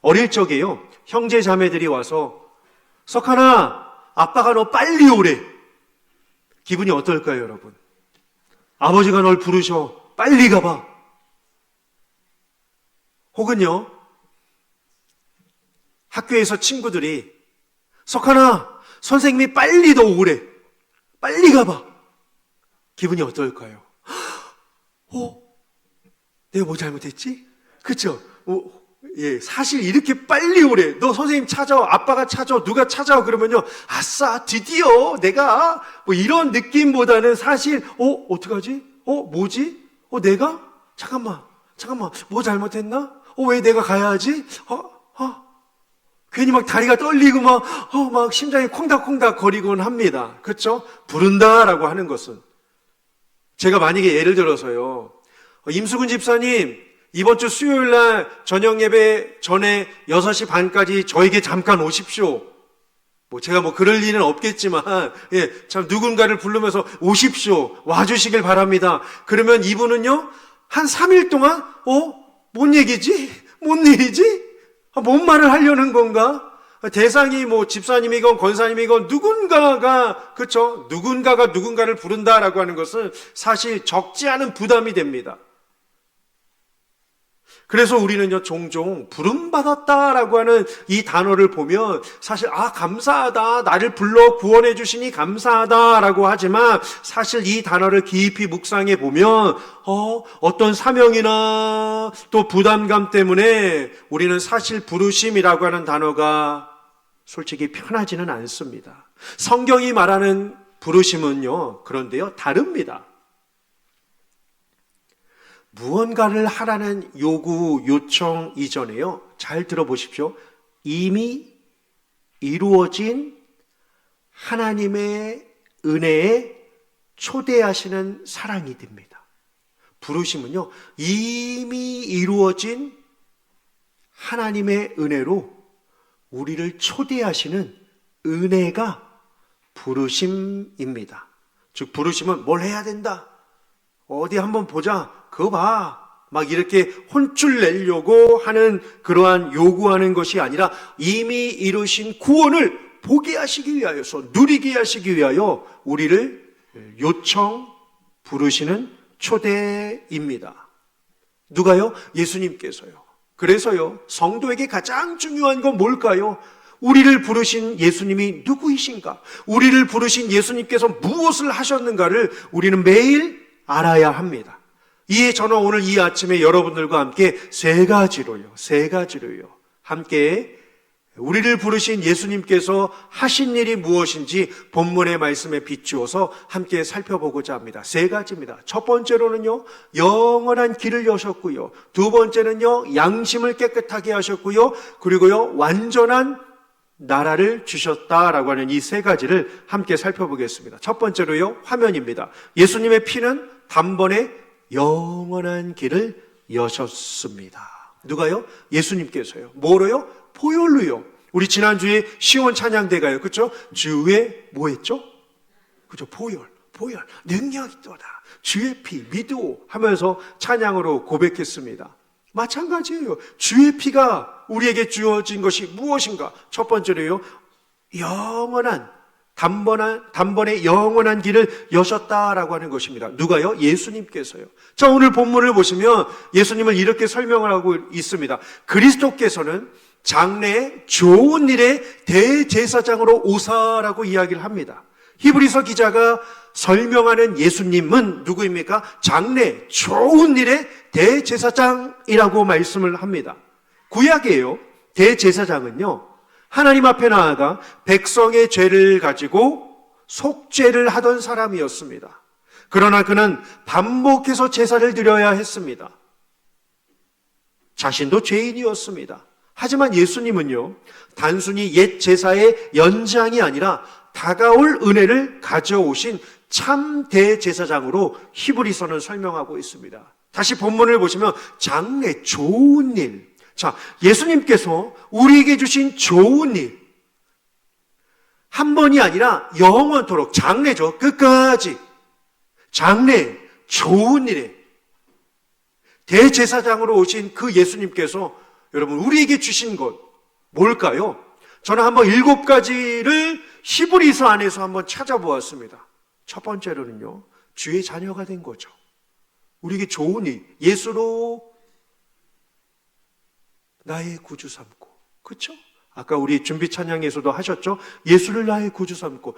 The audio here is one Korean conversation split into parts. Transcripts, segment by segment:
어릴 적에요, 형제 자매들이 와서 석하나, 아빠가 너 빨리 오래. 기분이 어떨까요, 여러분? 아버지가 널 부르셔. 빨리 가봐. 혹은요, 학교에서 친구들이 석하나, 선생님이 빨리 너 오래. 빨리 가봐. 기분이 어떨까요? 내가 뭐 잘못했지? 그쵸? 예, 사실 이렇게 빨리 오래. 너 선생님 찾아와, 아빠가 찾아와, 누가 찾아와 그러면요, 아싸, 드디어 내가 뭐 이런 느낌보다는 사실 어떡하지? 뭐지? 내가? 잠깐만, 뭐 잘못했나? 왜 내가 가야 하지? 괜히 막 다리가 떨리고 막 심장이 콩닥콩닥 거리곤 합니다. 그렇죠? 부른다라고 하는 것은, 제가 만약에 예를 들어서요, 임수근 집사님, 이번 주 수요일 날 저녁 예배 전에 6시 반까지 저에게 잠깐 오십시오. 제가 그럴 리는 없겠지만, 예, 참 누군가를 부르면서 오십시오. 와주시길 바랍니다. 그러면 이분은요, 한 3일 동안, 뭔 얘기지? 뭔 일이지? 뭔 말을 하려는 건가? 대상이 집사님이건 권사님이건 누군가가, 그쵸? 누군가가 누군가를 부른다라고 하는 것은 사실 적지 않은 부담이 됩니다. 그래서 우리는요, 종종 부름받았다라고 하는 이 단어를 보면 사실 감사하다, 나를 불러 구원해 주시니 감사하다라고 하지만, 사실 이 단어를 깊이 묵상해 보면 어떤 사명이나 또 부담감 때문에 우리는 사실 부르심이라고 하는 단어가 솔직히 편하지는 않습니다. 성경이 말하는 부르심은요, 그런데요, 다릅니다. 무언가를 하라는 요구, 요청 이전에요, 잘 들어보십시오. 이미 이루어진 하나님의 은혜에 초대하시는 사랑이 됩니다. 부르심은요, 이미 이루어진 하나님의 은혜로 우리를 초대하시는 은혜가 부르심입니다. 즉, 부르심은 뭘 해야 된다, 어디 한번 보자, 그거 봐, 막 이렇게 혼쭐 내려고 하는 그러한 요구하는 것이 아니라, 이미 이루신 구원을 보게 하시기 위하여서, 누리게 하시기 위하여 우리를 요청, 부르시는 초대입니다. 누가요? 예수님께서요. 그래서요, 성도에게 가장 중요한 건 뭘까요? 우리를 부르신 예수님이 누구이신가? 우리를 부르신 예수님께서 무엇을 하셨는가를 우리는 매일 알아야 합니다. 이에 저는 오늘 이 아침에 여러분들과 함께 세 가지로요, 함께 우리를 부르신 예수님께서 하신 일이 무엇인지 본문의 말씀에 비추어서 함께 살펴보고자 합니다. 세 가지입니다. 첫 번째로는요, 영원한 길을 여셨고요. 두 번째는요, 양심을 깨끗하게 하셨고요. 그리고요, 완전한 나라를 주셨다라고 하는 이 세 가지를 함께 살펴보겠습니다. 첫 번째로요, 화면입니다. 예수님의 피는 단번에 영원한 길을 여셨습니다. 누가요? 예수님께서요. 뭐로요? 보혈로요. 우리 지난주에 시온 찬양대가요, 그렇죠? 주의 뭐했죠? 그렇죠? 보혈 능력이 있도다, 주의 피 믿으오 하면서 찬양으로 고백했습니다. 마찬가지예요. 주의 피가 우리에게 주어진 것이 무엇인가? 첫 번째로요, 영원한 단번에 영원한 길을 여셨다라고 하는 것입니다. 누가요? 예수님께서요. 자, 오늘 본문을 보시면 예수님을 이렇게 설명을 하고 있습니다. 그리스도께서는 장래에 좋은 일의 대제사장으로 오사라고 이야기를 합니다. 히브리서 기자가 설명하는 예수님은 누구입니까? 장래 좋은 일의 대제사장이라고 말씀을 합니다. 구약이에요. 대제사장은요, 하나님 앞에 나아가 백성의 죄를 가지고 속죄를 하던 사람이었습니다. 그러나 그는 반복해서 제사를 드려야 했습니다. 자신도 죄인이었습니다. 하지만 예수님은요, 단순히 옛 제사의 연장이 아니라 다가올 은혜를 가져오신 참 대제사장으로 히브리서는 설명하고 있습니다. 다시 본문을 보시면 장래 좋은 일, 자, 예수님께서 우리에게 주신 좋은 일, 한 번이 아니라 영원토록, 장래죠, 끝까지 장래 좋은 일에 대제사장으로 오신 그 예수님께서 여러분, 우리에게 주신 것 뭘까요? 저는 한번 7가지를 히브리서 안에서 한번 찾아보았습니다. 첫 번째로는요, 주의 자녀가 된 거죠. 우리에게 좋은 일, 예수로 나의 구주 삼고, 그렇죠? 아까 우리 준비 찬양에서도 하셨죠? 예수를 나의 구주 삼고,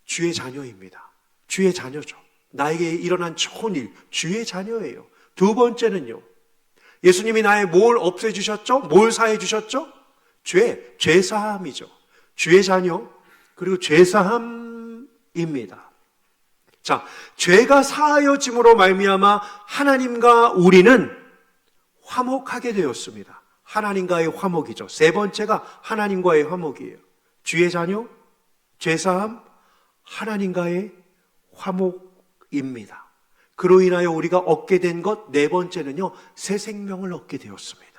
주의 자녀입니다. 주의 자녀죠. 나에게 일어난 좋은 일, 주의 자녀예요. 두 번째는요, 예수님이 나의 뭘 없애주셨죠? 뭘 사해주셨죠? 죄사함이죠. 주의 자녀, 그리고 죄사함입니다. 자, 죄가 사하여짐으로 말미암아 하나님과 우리는 화목하게 되었습니다. 하나님과의 화목이죠. 세 번째가 하나님과의 화목이에요. 주의 자녀, 죄사함, 하나님과의 화목입니다. 그로 인하여 우리가 얻게 된 것 네 번째는요, 새 생명을 얻게 되었습니다.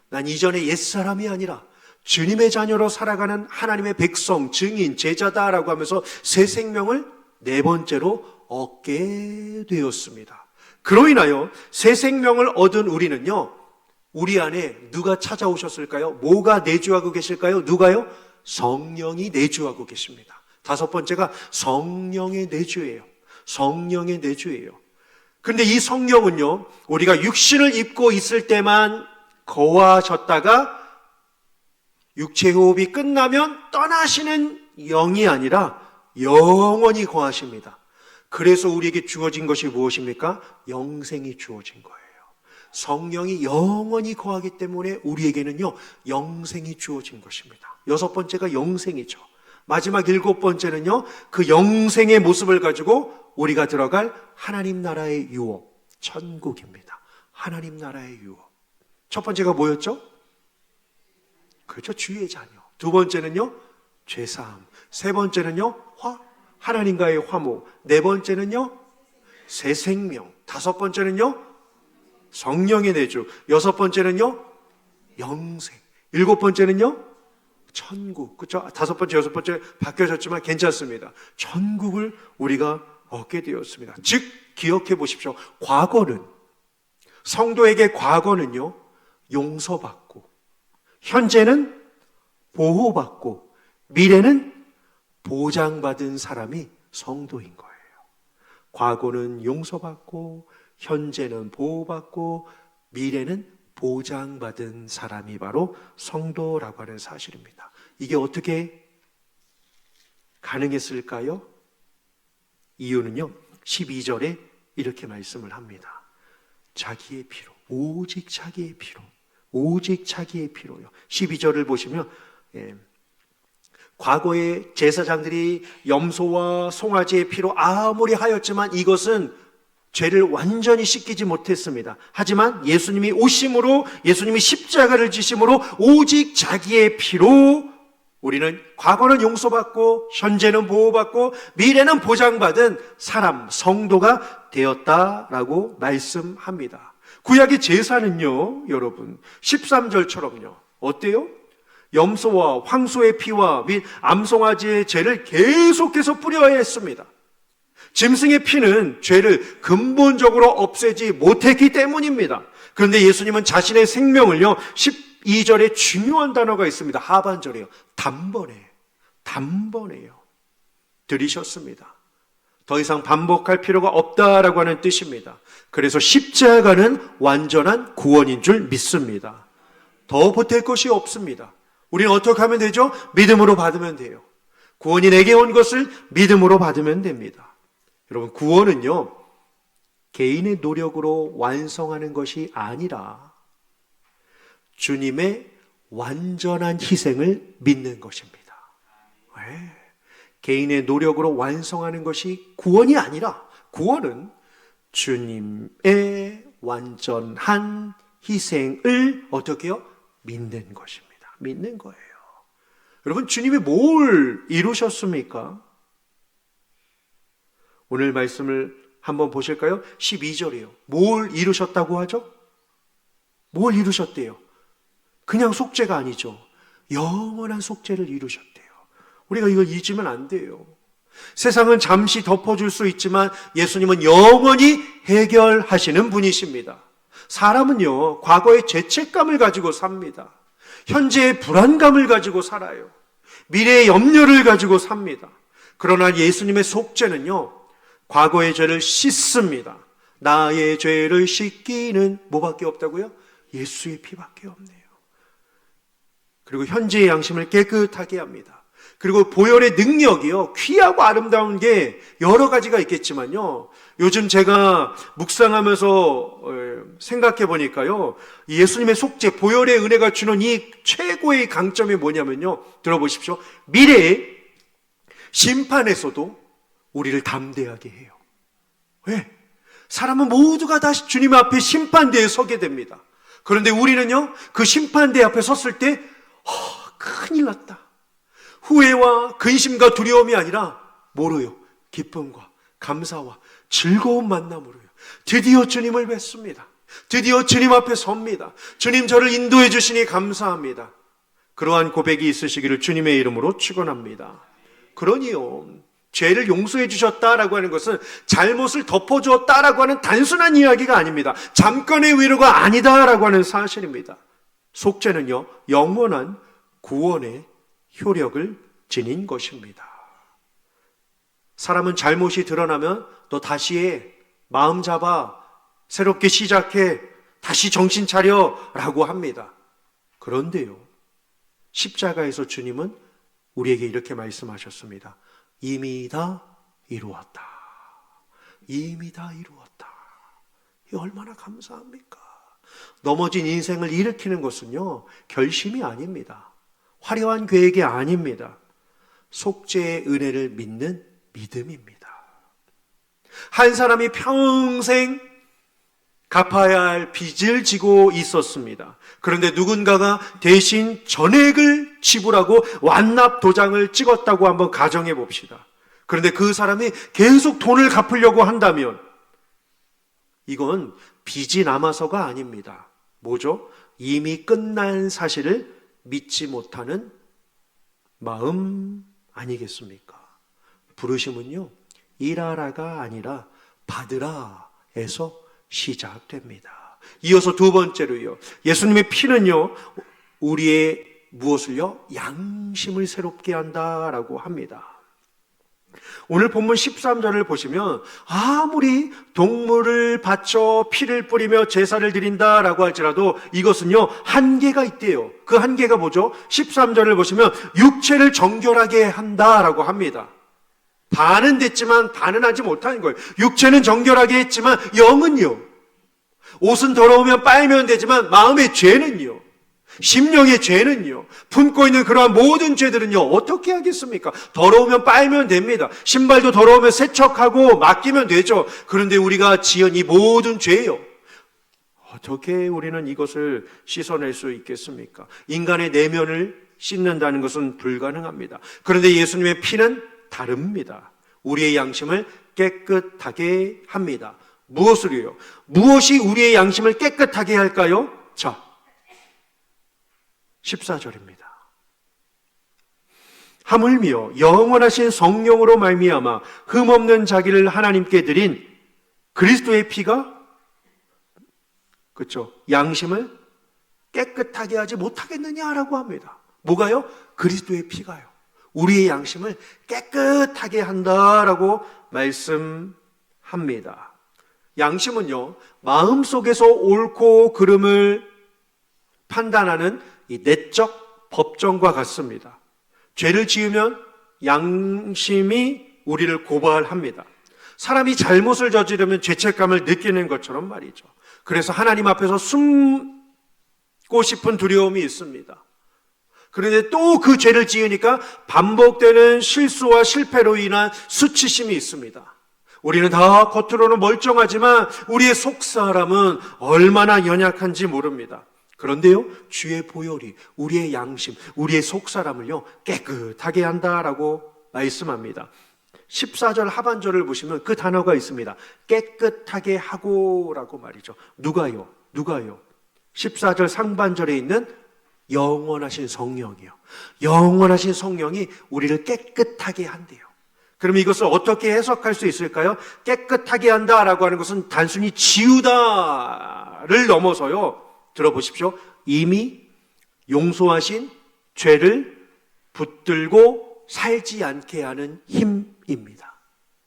난 이전에 옛사람이 아니라 주님의 자녀로 살아가는 하나님의 백성, 증인, 제자다라고 하면서 새 생명을 네 번째로 얻게 되었습니다. 그로 인하여 새 생명을 얻은 우리는요, 우리 안에 누가 찾아오셨을까요? 뭐가 내주하고 계실까요? 누가요? 성령이 내주하고 계십니다. 다섯 번째가 성령의 내주예요. 성령의 내주예요. 그런데 이 성령은요, 우리가 육신을 입고 있을 때만 거하셨다가 육체 호흡이 끝나면 떠나시는 영이 아니라 영원히 거하십니다. 그래서 우리에게 주어진 것이 무엇입니까? 영생이 주어진 거예요. 성령이 영원히 거하기 때문에 우리에게는요, 영생이 주어진 것입니다. 여섯 번째가 영생이죠. 마지막 일곱 번째는요, 그 영생의 모습을 가지고 우리가 들어갈 하나님 나라의 유업, 천국입니다. 하나님 나라의 유업. 첫 번째가 뭐였죠? 그렇죠, 주의 자녀. 두 번째는요, 죄사함. 세 번째는요, 하나님과의 화목. 네 번째는요, 새 생명. 다섯 번째는요, 성령의 내주. 여섯 번째는요, 영생. 일곱 번째는요, 천국. 그렇죠? 다섯 번째, 여섯 번째 바뀌어졌지만 괜찮습니다. 천국을 우리가 얻게 되었습니다. 즉, 기억해 보십시오. 성도에게 과거는요, 용서받고, 현재는 보호받고, 미래는 보장받은 사람이 성도인 거예요. 과거는 용서받고, 현재는 보호받고, 미래는 보장받은 사람이 바로 성도라고 하는 사실입니다. 이게 어떻게 가능했을까요? 이유는요, 12절에 이렇게 말씀을 합니다. 자기의 피로, 오직 자기의 피로, 오직 자기의 피로요. 12절을 보시면 과거의 제사장들이 염소와 송아지의 피로 아무리 하였지만 이것은 죄를 완전히 씻기지 못했습니다. 하지만 예수님이 오심으로, 예수님이 십자가를 지심으로 오직 자기의 피로 우리는 과거는 용서받고, 현재는 보호받고, 미래는 보장받은 사람, 성도가 되었다라고 말씀합니다. 구약의 제사는요, 여러분 13절처럼요 어때요? 염소와 황소의 피와 및 암송아지의 죄를 계속해서 뿌려야 했습니다. 짐승의 피는 죄를 근본적으로 없애지 못했기 때문입니다. 그런데 예수님은 자신의 생명을요, 12절에 중요한 단어가 있습니다. 하반절에요. 단번에요. 들이셨습니다. 더 이상 반복할 필요가 없다라고 하는 뜻입니다. 그래서 십자가는 완전한 구원인 줄 믿습니다. 더 보탤 것이 없습니다. 우리는 어떻게 하면 되죠? 믿음으로 받으면 돼요. 구원이 내게 온 것을 믿음으로 받으면 됩니다. 여러분, 구원은요, 개인의 노력으로 완성하는 것이 아니라 주님의 완전한 희생을 믿는 것입니다. 왜? 개인의 노력으로 완성하는 것이 구원이 아니라, 구원은 주님의 완전한 희생을 어떻게 해요? 믿는 것입니다. 믿는 거예요. 여러분, 주님이 뭘 이루셨습니까? 오늘 말씀을 한번 보실까요? 12절이에요. 뭘 이루셨다고 하죠? 뭘 이루셨대요? 그냥 속죄가 아니죠. 영원한 속죄를 이루셨대요. 우리가 이걸 잊으면 안 돼요. 세상은 잠시 덮어줄 수 있지만 예수님은 영원히 해결하시는 분이십니다. 사람은요, 과거의 죄책감을 가지고 삽니다. 현재의 불안감을 가지고 살아요. 미래의 염려를 가지고 삽니다. 그러나 예수님의 속죄는요, 과거의 죄를 씻습니다. 나의 죄를 씻기는 뭐밖에 없다고요? 예수의 피밖에 없네요. 그리고 현재의 양심을 깨끗하게 합니다. 그리고 보혈의 능력이요, 귀하고 아름다운 게 여러 가지가 있겠지만요, 요즘 제가 묵상하면서 생각해 보니까요, 예수님의 속죄, 보혈의 은혜가 주는 이 최고의 강점이 뭐냐면요, 들어보십시오. 미래의 심판에서도 우리를 담대하게 해요. 왜? 사람은 모두가 다시 주님 앞에 심판대에 서게 됩니다. 그런데 우리는요, 그 심판대 앞에 섰을 때 큰일 났다. 후회와 근심과 두려움이 아니라 뭐로요? 기쁨과 감사와 즐거운 만남으로요. 드디어 주님을 뵙습니다. 드디어 주님 앞에 섭니다. 주님 저를 인도해 주시니 감사합니다. 그러한 고백이 있으시기를 주님의 이름으로 축원합니다. 그러니요, 죄를 용서해 주셨다라고 하는 것은 잘못을 덮어주었다라고 하는 단순한 이야기가 아닙니다. 잠깐의 위로가 아니다라고 하는 사실입니다. 속죄는요, 영원한 구원의 효력을 지닌 것입니다. 사람은 잘못이 드러나면 또 다시 해, 마음 잡아, 새롭게 시작해, 다시 정신 차려 라고 합니다. 그런데요, 십자가에서 주님은 우리에게 이렇게 말씀하셨습니다. 이미 다 이루었다. 이미 다 이루었다. 이 얼마나 감사합니까? 넘어진 인생을 일으키는 것은요, 결심이 아닙니다. 화려한 계획이 아닙니다. 속죄의 은혜를 믿는 믿음입니다. 한 사람이 평생 갚아야 할 빚을 지고 있었습니다. 그런데 누군가가 대신 전액을 지불하고 완납 도장을 찍었다고 한번 가정해 봅시다. 그런데 그 사람이 계속 돈을 갚으려고 한다면 이건 빚이 남아서가 아닙니다. 뭐죠? 이미 끝난 사실을 믿지 못하는 마음 아니겠습니까? 부르심은요, 일하라가 아니라 받으라에서 시작됩니다. 이어서 두 번째로요, 예수님의 피는요, 우리의 무엇을요? 양심을 새롭게 한다라고 합니다. 오늘 본문 13절을 보시면 아무리 동물을 바쳐 피를 뿌리며 제사를 드린다라고 할지라도 이것은요, 한계가 있대요. 그 한계가 뭐죠? 13절을 보시면 육체를 정결하게 한다라고 합니다. 반은 됐지만 반은 하지 못하는 거예요. 육체는 정결하게 했지만 영은요, 옷은 더러우면 빨면 되지만 마음의 죄는요, 심령의 죄는요, 품고 있는 그러한 모든 죄들은요, 어떻게 하겠습니까? 더러우면 빨면 됩니다. 신발도 더러우면 세척하고 맡기면 되죠. 그런데 우리가 지은 이 모든 죄요, 어떻게 우리는 이것을 씻어낼 수 있겠습니까? 인간의 내면을 씻는다는 것은 불가능합니다. 그런데 예수님의 피는 다릅니다. 우리의 양심을 깨끗하게 합니다. 무엇으로요? 무엇이 우리의 양심을 깨끗하게 할까요? 자, 14절입니다. 하물며 영원하신 성령으로 말미암아 흠없는 자기를 하나님께 드린 그리스도의 피가, 그렇죠, 양심을 깨끗하게 하지 못하겠느냐라고 합니다. 뭐가요? 그리스도의 피가요, 우리의 양심을 깨끗하게 한다라고 말씀합니다. 양심은요, 마음속에서 옳고 그름을 판단하는 이 내적 법정과 같습니다. 죄를 지으면 양심이 우리를 고발합니다. 사람이 잘못을 저지르면 죄책감을 느끼는 것처럼 말이죠. 그래서 하나님 앞에서 숨고 싶은 두려움이 있습니다. 그런데 또 그 죄를 지으니까 반복되는 실수와 실패로 인한 수치심이 있습니다. 우리는 다 겉으로는 멀쩡하지만 우리의 속사람은 얼마나 연약한지 모릅니다. 그런데요, 주의 보혈이 우리의 양심, 우리의 속사람을요, 깨끗하게 한다라고 말씀합니다. 14절 하반절을 보시면 그 단어가 있습니다. 깨끗하게 하고라고 말이죠. 누가요? 14절 상반절에 있는 영원하신 성령이요, 영원하신 성령이 우리를 깨끗하게 한대요. 그럼 이것을 어떻게 해석할 수 있을까요? 깨끗하게 한다라고 하는 것은 단순히 지우다를 넘어서요. 들어보십시오. 이미 용서하신 죄를 붙들고 살지 않게 하는 힘입니다.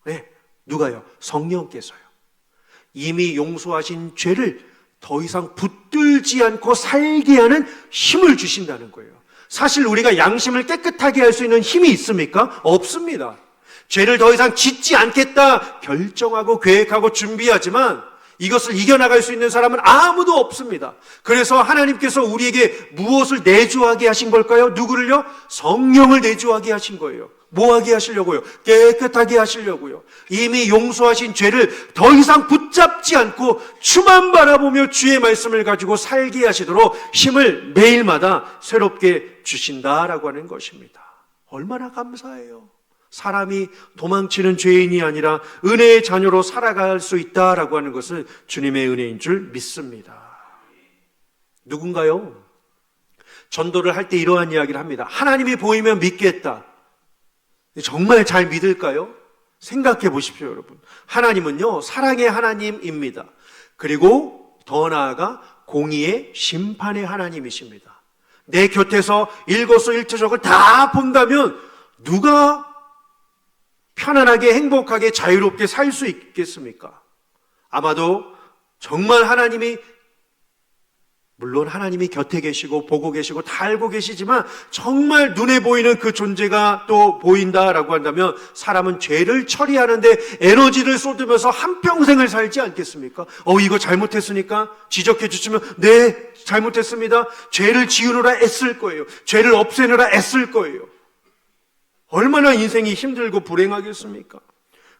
네, 누가요? 성령께서요. 이미 용서하신 죄를 더 이상 붙들지 않고 살게 하는 힘을 주신다는 거예요. 사실 우리가 양심을 깨끗하게 할 수 있는 힘이 있습니까? 없습니다. 죄를 더 이상 짓지 않겠다 결정하고 계획하고 준비하지만 이것을 이겨나갈 수 있는 사람은 아무도 없습니다. 그래서 하나님께서 우리에게 무엇을 내주하게 하신 걸까요? 누구를요? 성령을 내주하게 하신 거예요. 뭐 하게 하시려고요? 깨끗하게 하시려고요. 이미 용서하신 죄를 더 이상 붙잡지 않고 주만 바라보며 주의 말씀을 가지고 살게 하시도록 힘을 매일마다 새롭게 주신다라고 하는 것입니다. 얼마나 감사해요. 사람이 도망치는 죄인이 아니라 은혜의 자녀로 살아갈 수 있다라고 하는 것은 주님의 은혜인 줄 믿습니다. 누군가요? 전도를 할 때 이러한 이야기를 합니다. 하나님이 보이면 믿겠다. 정말 잘 믿을까요? 생각해 보십시오, 여러분. 하나님은요, 사랑의 하나님입니다. 그리고 더 나아가 공의의 심판의 하나님이십니다. 내 곁에서 일거수일투족을 다 본다면 누가 편안하게 행복하게 자유롭게 살 수 있겠습니까? 아마도 정말 물론 하나님이 곁에 계시고 보고 계시고 다 알고 계시지만 정말 눈에 보이는 그 존재가 또 보인다라고 한다면 사람은 죄를 처리하는데 에너지를 쏟으면서 한평생을 살지 않겠습니까? 이거 잘못했으니까 지적해 주시면 네, 잘못했습니다. 죄를 지우느라 애쓸 거예요. 죄를 없애느라 애쓸 거예요. 얼마나 인생이 힘들고 불행하겠습니까?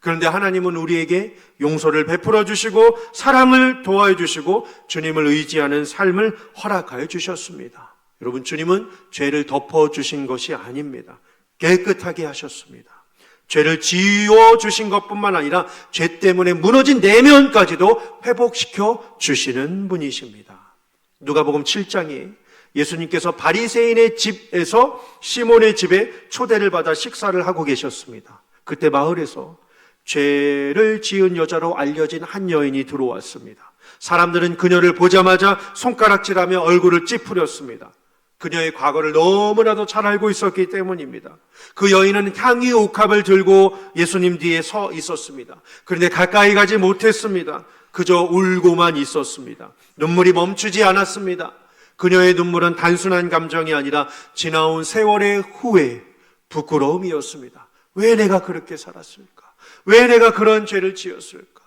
그런데 하나님은 우리에게 용서를 베풀어 주시고 사랑을 도와해 주시고 주님을 의지하는 삶을 허락하여 주셨습니다. 여러분, 주님은 죄를 덮어 주신 것이 아닙니다. 깨끗하게 하셨습니다. 죄를 지워 주신 것뿐만 아니라 죄 때문에 무너진 내면까지도 회복시켜 주시는 분이십니다. 누가복음 7장에 예수님께서 바리새인의 집에서 시몬의 집에 초대를 받아 식사를 하고 계셨습니다. 그때 마을에서 죄를 지은 여자로 알려진 한 여인이 들어왔습니다. 사람들은 그녀를 보자마자 손가락질하며 얼굴을 찌푸렸습니다. 그녀의 과거를 너무나도 잘 알고 있었기 때문입니다. 그 여인은 향유 옥합을 들고 예수님 뒤에 서 있었습니다. 그런데 가까이 가지 못했습니다. 그저 울고만 있었습니다. 눈물이 멈추지 않았습니다. 그녀의 눈물은 단순한 감정이 아니라 지나온 세월의 후회, 부끄러움이었습니다. 왜 내가 그렇게 살았을까? 왜 내가 그런 죄를 지었을까?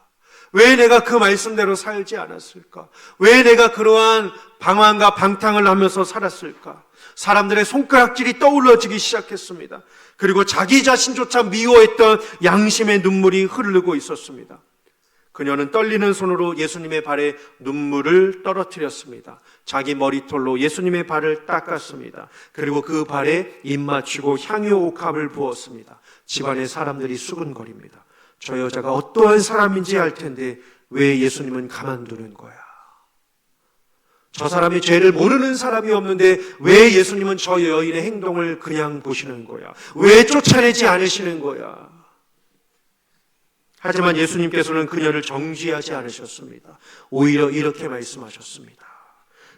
왜 내가 그 말씀대로 살지 않았을까? 왜 내가 그러한 방황과 방탕을 하면서 살았을까? 사람들의 손가락질이 떠올라지기 시작했습니다. 그리고 자기 자신조차 미워했던 양심의 눈물이 흐르고 있었습니다. 그녀는 떨리는 손으로 예수님의 발에 눈물을 떨어뜨렸습니다. 자기 머리털로 예수님의 발을 닦았습니다. 그리고 그 발에 입 맞추고 향유 옥합을 부었습니다. 집안의 사람들이 수근거립니다. 저 여자가 어떠한 사람인지 알 텐데 왜 예수님은 가만두는 거야? 저 사람이 죄를 모르는 사람이 없는데 왜 예수님은 저 여인의 행동을 그냥 보시는 거야? 왜 쫓아내지 않으시는 거야? 하지만 예수님께서는 그녀를 정죄하지 않으셨습니다. 오히려 이렇게 말씀하셨습니다.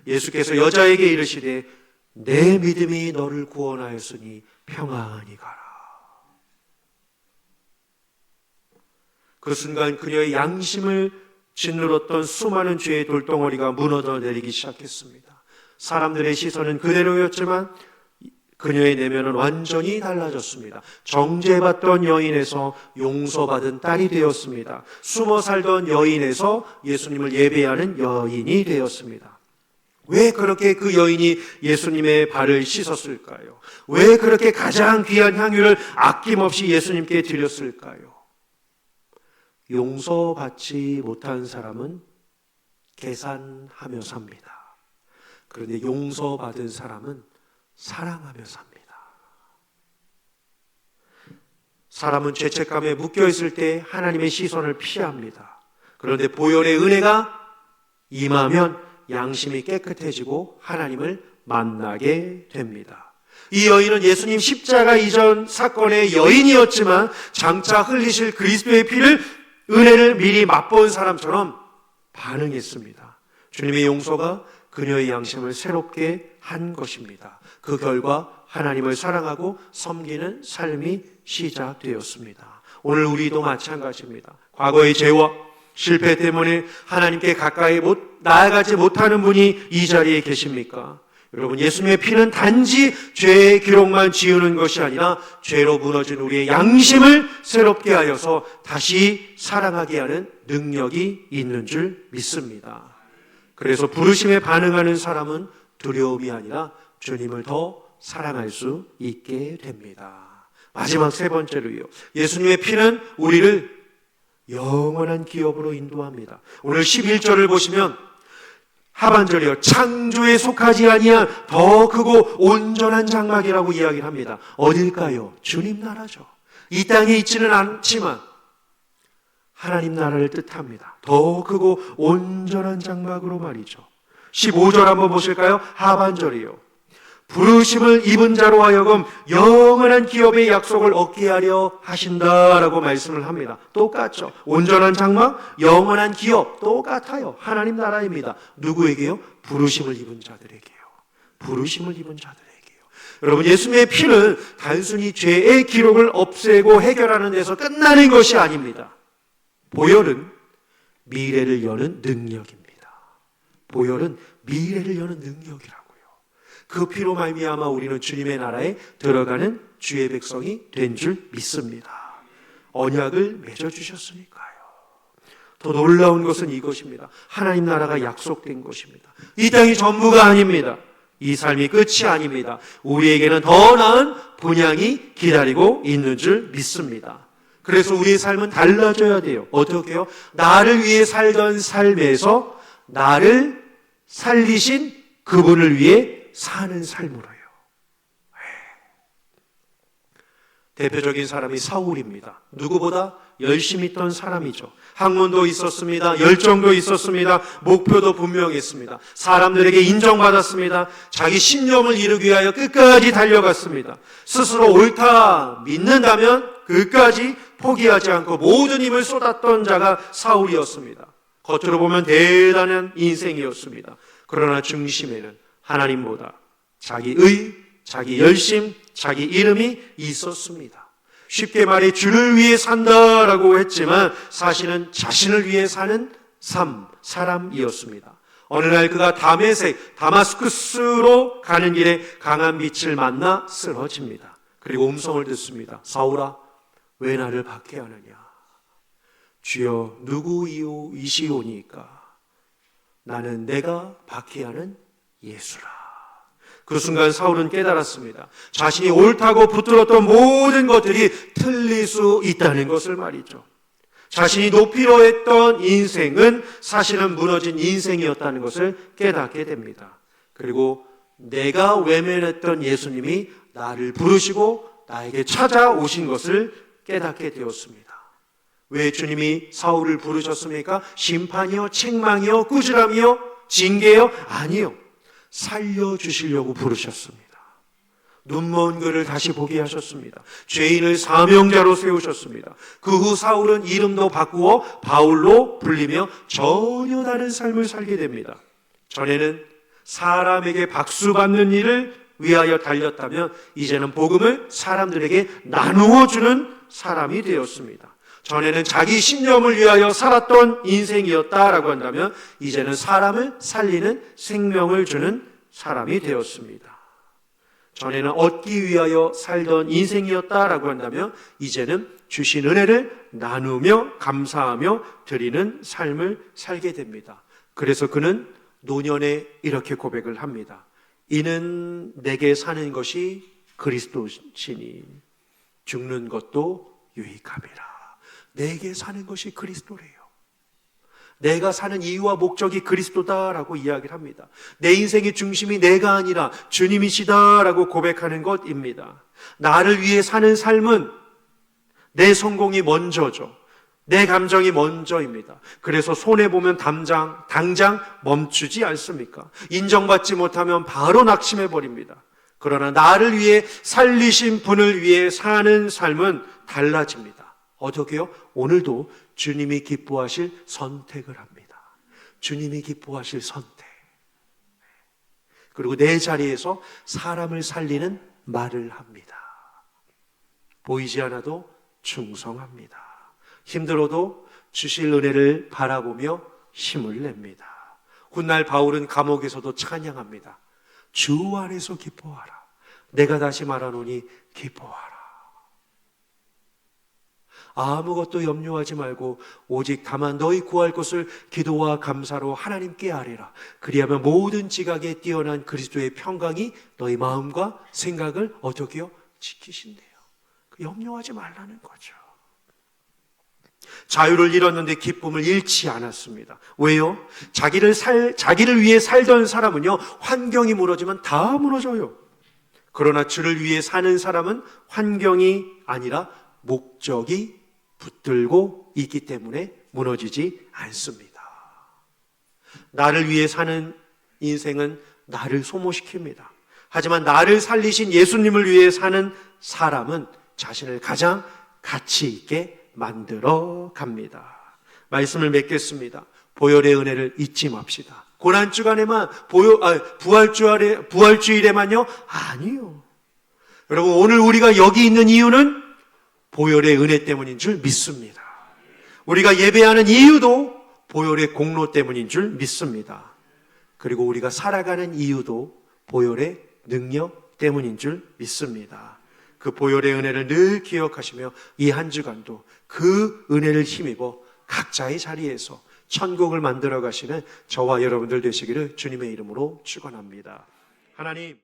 예수께서 여자에게 이르시되 내 믿음이 너를 구원하였으니 평안히 가라. 그 순간 그녀의 양심을 짓누렀던 수많은 죄의 돌덩어리가 무너져 내리기 시작했습니다. 사람들의 시선은 그대로였지만 그녀의 내면은 완전히 달라졌습니다. 정죄받던 여인에서 용서받은 딸이 되었습니다. 숨어 살던 여인에서 예수님을 예배하는 여인이 되었습니다. 왜 그렇게 그 여인이 예수님의 발을 씻었을까요? 왜 그렇게 가장 귀한 향유를 아낌없이 예수님께 드렸을까요? 용서받지 못한 사람은 계산하며 삽니다. 그런데 용서받은 사람은 사랑하며 삽니다. 사람은 죄책감에 묶여있을 때 하나님의 시선을 피합니다. 그런데 보혈의 은혜가 임하면 양심이 깨끗해지고 하나님을 만나게 됩니다. 이 여인은 예수님 십자가 이전 사건의 여인이었지만 장차 흘리실 그리스도의 피를, 은혜를 미리 맛본 사람처럼 반응했습니다. 주님의 용서가 그녀의 양심을 새롭게 한 것입니다. 그 결과 하나님을 사랑하고 섬기는 삶이 시작되었습니다. 오늘 우리도 마찬가지입니다. 과거의 죄와 실패 때문에 하나님께 가까이 나아가지 못하는 분이 이 자리에 계십니까? 여러분, 예수님의 피는 단지 죄의 기록만 지우는 것이 아니라 죄로 무너진 우리의 양심을 새롭게 하여서 다시 사랑하게 하는 능력이 있는 줄 믿습니다. 그래서 부르심에 반응하는 사람은 두려움이 아니라 주님을 더 사랑할 수 있게 됩니다. 마지막 세 번째로요, 예수님의 피는 우리를 영원한 기업으로 인도합니다. 오늘 11절을 보시면 하반절이요, 창조에 속하지 아니한 더 크고 온전한 장막이라고 이야기를 합니다. 어딜까요? 주님 나라죠. 이 땅에 있지는 않지만 하나님 나라를 뜻합니다. 더 크고 온전한 장막으로 말이죠. 15절 한번 보실까요? 하반절이요, 부르심을 입은 자로 하여금 영원한 기업의 약속을 얻게 하려 하신다라고 말씀을 합니다. 똑같죠. 온전한 장막, 영원한 기업, 똑같아요. 하나님 나라입니다. 누구에게요? 부르심을 입은 자들에게요. 부르심을 입은 자들에게요. 여러분, 예수님의 피는 단순히 죄의 기록을 없애고 해결하는 데서 끝나는 것이 아닙니다. 보혈은 미래를 여는 능력입니다. 보혈은 미래를 여는 능력이라고요. 그 피로 말미암아 우리는 주님의 나라에 들어가는 주의 백성이 된 줄 믿습니다. 언약을 맺어주셨으니까요. 더 놀라운 것은 이것입니다. 하나님 나라가 약속된 것입니다. 이 땅이 전부가 아닙니다. 이 삶이 끝이 아닙니다. 우리에게는 더 나은 본향이 기다리고 있는 줄 믿습니다. 그래서 우리의 삶은 달라져야 돼요. 어떻게요? 나를 위해 살던 삶에서 나를 살리신 그분을 위해 사는 삶으로요. 대표적인 사람이 사울입니다. 누구보다 열심히 있던 사람이죠. 학문도 있었습니다. 열정도 있었습니다. 목표도 분명했습니다. 사람들에게 인정받았습니다. 자기 신념을 이루기 위하여 끝까지 달려갔습니다. 스스로 옳다 믿는다면 끝까지 포기하지 않고 모든 힘을 쏟았던 자가 사울이었습니다. 겉으로 보면 대단한 인생이었습니다. 그러나 중심에는 하나님보다 자기 의, 자기 열심, 자기 이름이 있었습니다. 쉽게 말해 주를 위해 산다라고 했지만 사실은 자신을 위해 사는 사람이었습니다. 어느 날 그가 다마스쿠스로 가는 길에 강한 빛을 만나 쓰러집니다. 그리고 음성을 듣습니다. 사울아, 왜 나를 박해하느냐? 주여, 누구이시오니까? 나는 내가 박해하는 예수라. 그 순간 사울은 깨달았습니다. 자신이 옳다고 붙들었던 모든 것들이 틀릴 수 있다는 것을 말이죠. 자신이 높이려 했던 인생은 사실은 무너진 인생이었다는 것을 깨닫게 됩니다. 그리고 내가 외면했던 예수님이 나를 부르시고 나에게 찾아오신 것을 깨닫게 되었습니다. 왜 주님이 사울을 부르셨습니까? 심판이요? 책망이요? 꾸지람이요? 징계요? 아니요. 살려주시려고 부르셨습니다. 눈먼 그를 다시 보게 하셨습니다. 죄인을 사명자로 세우셨습니다. 그 후 사울은 이름도 바꾸어 바울로 불리며 전혀 다른 삶을 살게 됩니다. 전에는 사람에게 박수 받는 일을 위하여 달렸다면 이제는 복음을 사람들에게 나누어 주는 사람이 되었습니다. 전에는 자기 신념을 위하여 살았던 인생이었다라고 한다면 이제는 사람을 살리는 생명을 주는 사람이 되었습니다. 전에는 얻기 위하여 살던 인생이었다라고 한다면 이제는 주신 은혜를 나누며 감사하며 드리는 삶을 살게 됩니다. 그래서 그는 노년에 이렇게 고백을 합니다. 이는 내게 사는 것이 그리스도시니 죽는 것도 유익함이라. 내게 사는 것이 그리스도래요. 내가 사는 이유와 목적이 그리스도다라고 이야기를 합니다. 내 인생의 중심이 내가 아니라 주님이시다라고 고백하는 것입니다. 나를 위해 사는 삶은 내 성공이 먼저죠. 내 감정이 먼저입니다. 그래서 손해보면 당장 멈추지 않습니까? 인정받지 못하면 바로 낙심해버립니다. 그러나 나를 위해 살리신 분을 위해 사는 삶은 달라집니다. 어떻게요? 오늘도 주님이 기뻐하실 선택을 합니다. 주님이 기뻐하실 선택. 그리고 내 자리에서 사람을 살리는 말을 합니다. 보이지 않아도 충성합니다. 힘들어도 주실 은혜를 바라보며 힘을 냅니다. 훗날 바울은 감옥에서도 찬양합니다. 주 안에서 기뻐하라. 내가 다시 말하노니 기뻐하라. 아무것도 염려하지 말고 오직 다만 너희 구할 것을 기도와 감사로 하나님께 아뢰라. 그리하면 모든 지각에 뛰어난 그리스도의 평강이 너희 마음과 생각을 어떻게요? 지키신대요. 염려하지 말라는 거죠. 자유를 잃었는데 기쁨을 잃지 않았습니다. 왜요? 자기를 위해 살던 사람은요, 환경이 무너지면 다 무너져요. 그러나 주를 위해 사는 사람은 환경이 아니라 목적이 붙들고 있기 때문에 무너지지 않습니다. 나를 위해 사는 인생은 나를 소모시킵니다. 하지만 나를 살리신 예수님을 위해 사는 사람은 자신을 가장 가치 있게 만들어 갑니다. 말씀을 맺겠습니다. 보혈의 은혜를 잊지 맙시다. 고난주간에만 부활주일에만요? 아니요. 여러분, 오늘 우리가 여기 있는 이유는 보혈의 은혜 때문인 줄 믿습니다. 우리가 예배하는 이유도 보혈의 공로 때문인 줄 믿습니다. 그리고 우리가 살아가는 이유도 보혈의 능력 때문인 줄 믿습니다. 그 보혈의 은혜를 늘 기억하시며 이 한 주간도 그 은혜를 힘입어 각자의 자리에서 천국을 만들어 가시는 저와 여러분들 되시기를 주님의 이름으로 축원합니다. 하나님,